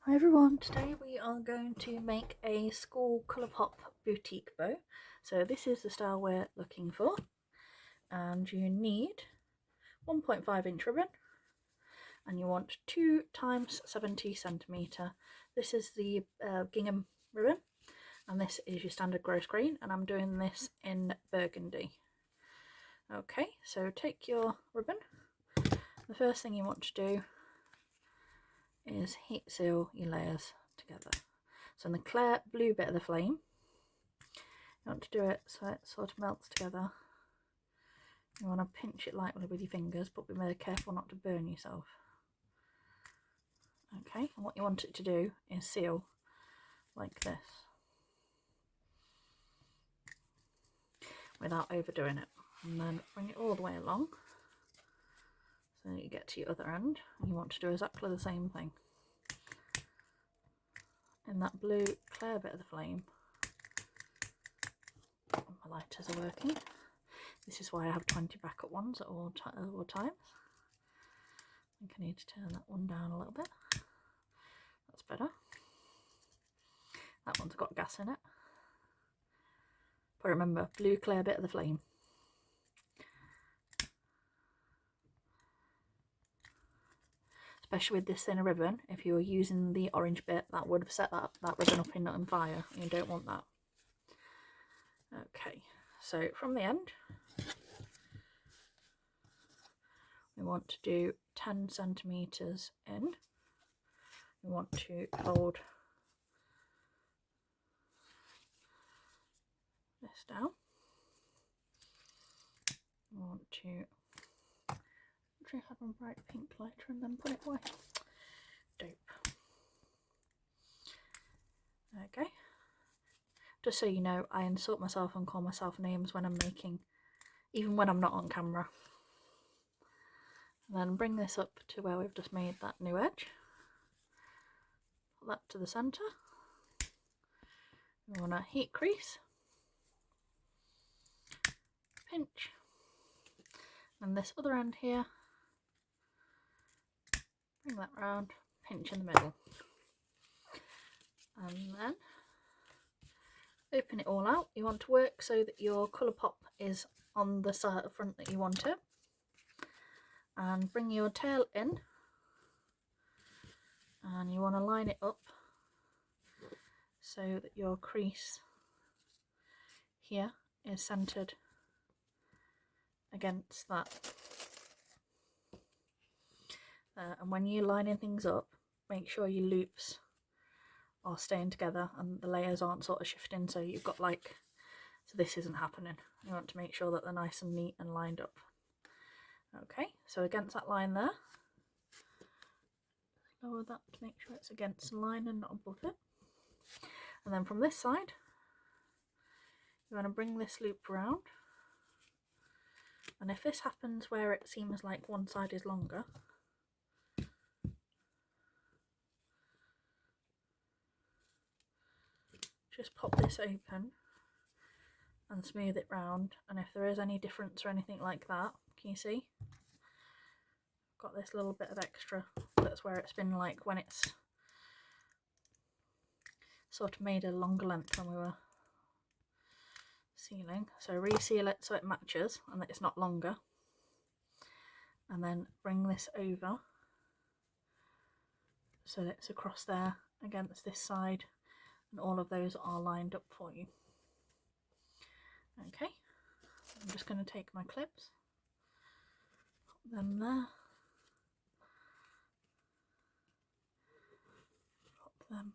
Hi everyone, today we are going to make a school Colourpop boutique bow. So this is the style we're looking for, and you need 1.5 inch ribbon, and you want 2 times 70 centimetre. This is the gingham ribbon, and this is your standard gross grain, and I'm doing this in burgundy. Okay, so take your ribbon. The first thing you want to do is heat seal your layers together. So in the clear blue bit of the flame, you want to do it so it sort of melts together. You want to pinch it lightly with your fingers, but be very careful not to burn yourself. Okay, and what you want it to do is seal like this, without overdoing it. And then bring it all the way along, so you get to your other end, and you want to do exactly the same thing. In that blue clear bit of the flame, my lighters are working. This is why I have 20 backup ones at all times. I think I need to turn that one down a little bit. That's better. That one's got gas in it. But remember, blue clear bit of the flame. Especially with this thinner ribbon, if you were using the orange bit, that would have set that ribbon up in fire. You don't want that. Okay, so from the end, we want to do 10 centimetres in. We want to hold this down. We want to have a bright pink lighter and then put it away. Dope. Okay. Just so you know, I insult myself and call myself names when I'm making, even when I'm not on camera. And then bring this up to where we've just made that new edge. Put that to the centre. We want to heat crease. Pinch. And this other end here, bring that round, pinch in the middle. And then open it all out. You want to work so that your Colourpop is on the side front that you want it. And bring your tail in. And you want to line it up so that your crease here is centered against that. And when you're lining things up, make sure your loops are staying together and the layers aren't sort of shifting, so you've got like, so this isn't happening. You want to make sure that they're nice and neat and lined up. Okay, so against that line there, lower that to make sure it's against the line and not above it. And then from this side, you want to bring this loop around. And if this happens where it seems like one side is longer, just pop this open and smooth it round. And if there is any difference or anything like that, can you see? Got this little bit of extra, that's where it's been like when it's sort of made a longer length when we were sealing. So reseal it so it matches and that it's not longer, and then bring this over so that it's across there against this side, and all of those are lined up for you. Okay, I'm just going to take my clips, put them there, pop them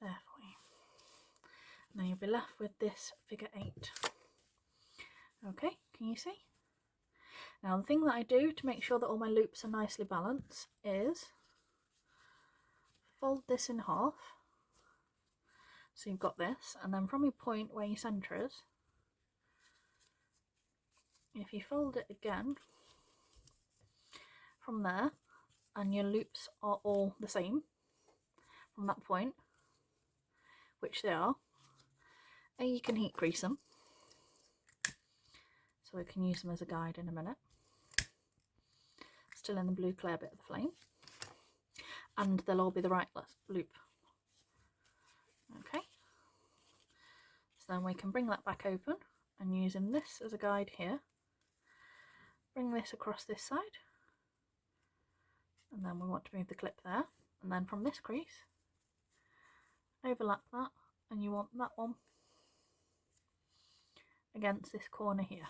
there for you, and then you'll be left with this figure 8. Okay, can you see? Now the thing that I do to make sure that all my loops are nicely balanced is fold this in half, so you've got this, and then from your point where your centre is, if you fold it again from there, and your loops are all the same from that point, which they are, and you can heat crease them, so we can use them as a guide in a minute. Still in the blue clear bit of the flame. and they'll all be the right loop. Okay, so then we can bring that back open, and using this as a guide here, bring this across this side, and then we want to move the clip there, and then from this crease overlap that, and you want that one against this corner here,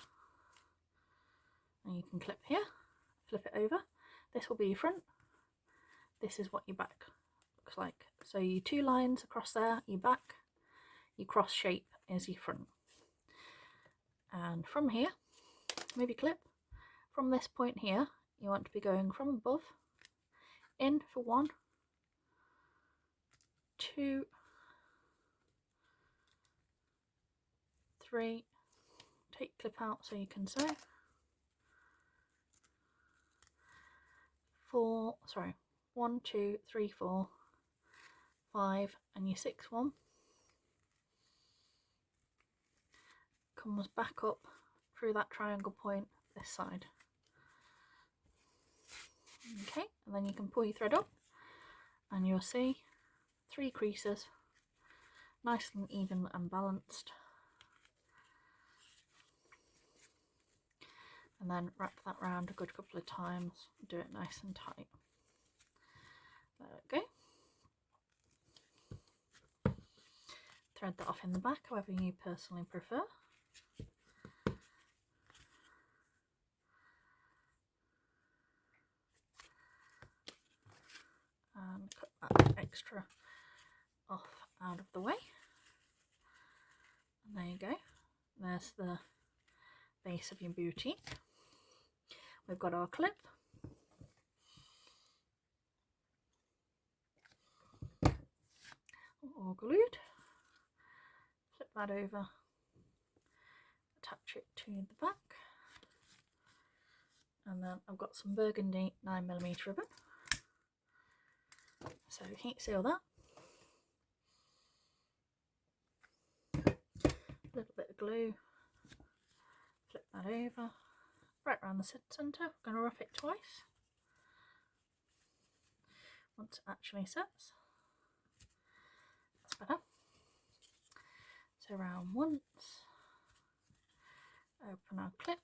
and you can clip here, flip it over. This will be your front, this is what your back looks like. So your 2 lines across there, your back, your cross shape is your front. And from here, move your clip. From this point here, you want to be going from above, in for 1, 2, 3, take clip out so you can sew, 4, sorry, 1, 2, 3, 4, 5, and your 6th one comes back up through that triangle point this side. Okay, and then you can pull your thread up and you'll see 3 creases, nice and even and balanced, and then wrap that round a good couple of times, do it nice and tight. There we go. Thread that off in the back however you personally prefer. And cut that extra off out of the way. And there you go. There's the base of your boutique. We've got our clip. All glued. Flip that over. Attach it to the back. And then I've got some burgundy 9mm ribbon. So heat seal that. A little bit of glue. Flip that over. Right around the centre. I'm going to wrap it twice. Once it actually sets. That's better. So round once. Open our clip.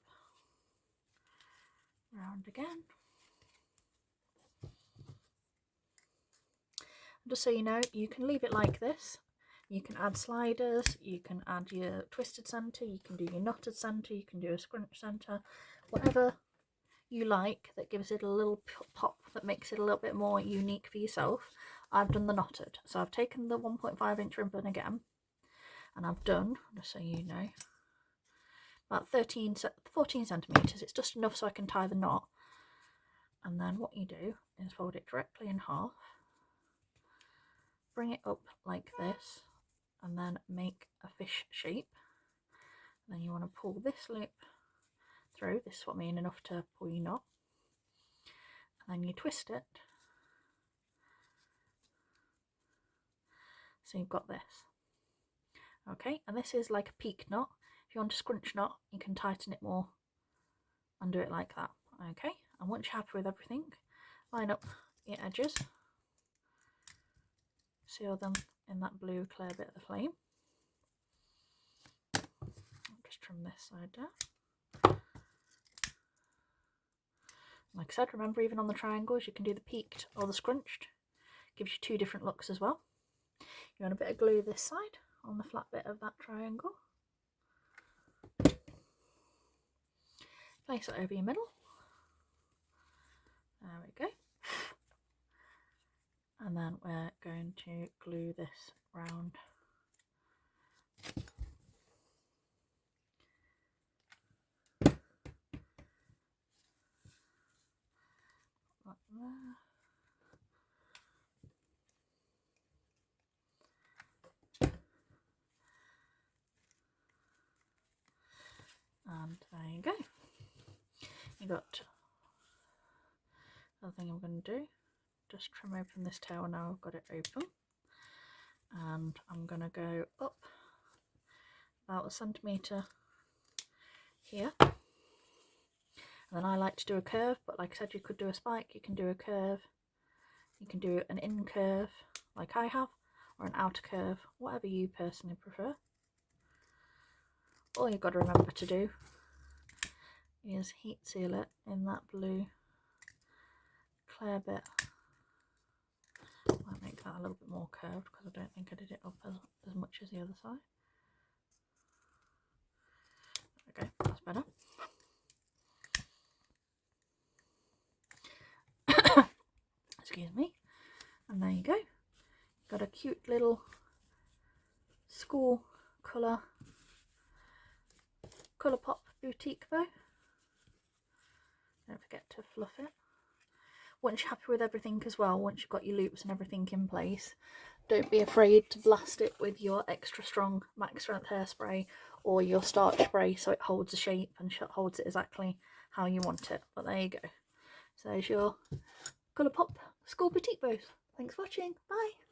Round again. Just so you know, you can leave it like this. You can add sliders, you can add your twisted centre, you can do your knotted centre, you can do a scrunch centre, whatever you like that gives it a little pop that makes it a little bit more unique for yourself. I've done the knotted, so I've taken the 1.5 inch ribbon again, and I've done, just so you know, about 14 centimetres. It's just enough so I can tie the knot. And then what you do is fold it directly in half, bring it up like this, and then make a fish shape. And then you want to pull this loop through. This is what I mean, enough to pull your knot. And then you twist it. So you've got this. Okay, and this is like a peak knot. If you want a scrunch knot, you can tighten it more and do it like that. Okay, and once you're happy with everything, line up your edges. Seal them in that blue clear bit of the flame. I'll just trim this side down. Like I said, remember, even on the triangles you can do the peaked or the scrunched. Gives you 2 different looks as well. You want a bit of glue this side on the flat bit of that triangle. Place it over your middle. There we go. And then we're going to glue this round. Like there. And there you go. You got the thing I'm going to do. Just trim open this tail now I've got it open, and I'm going to go up about 1 centimetre here, and then I like to do a curve, but like I said, you could do a spike, you can do a curve, You can do an in curve like I have, or an outer curve, whatever you personally prefer. All you've got to remember to do is heat seal it in that blue clear bit. Might make that a little bit more curved because I don't think I did it up as much as the other side. Okay, that's better. Excuse me. And there you go. Got a cute little school colour pop boutique bow. Don't forget to fluff it. Once you're happy with everything as well, once you've got your loops and everything in place, don't be afraid to blast it with your extra strong max strength hairspray or your starch spray so it holds the shape and holds it exactly how you want it. But there you go. So there's your Colourpop school boutique bows. Thanks for watching. Bye.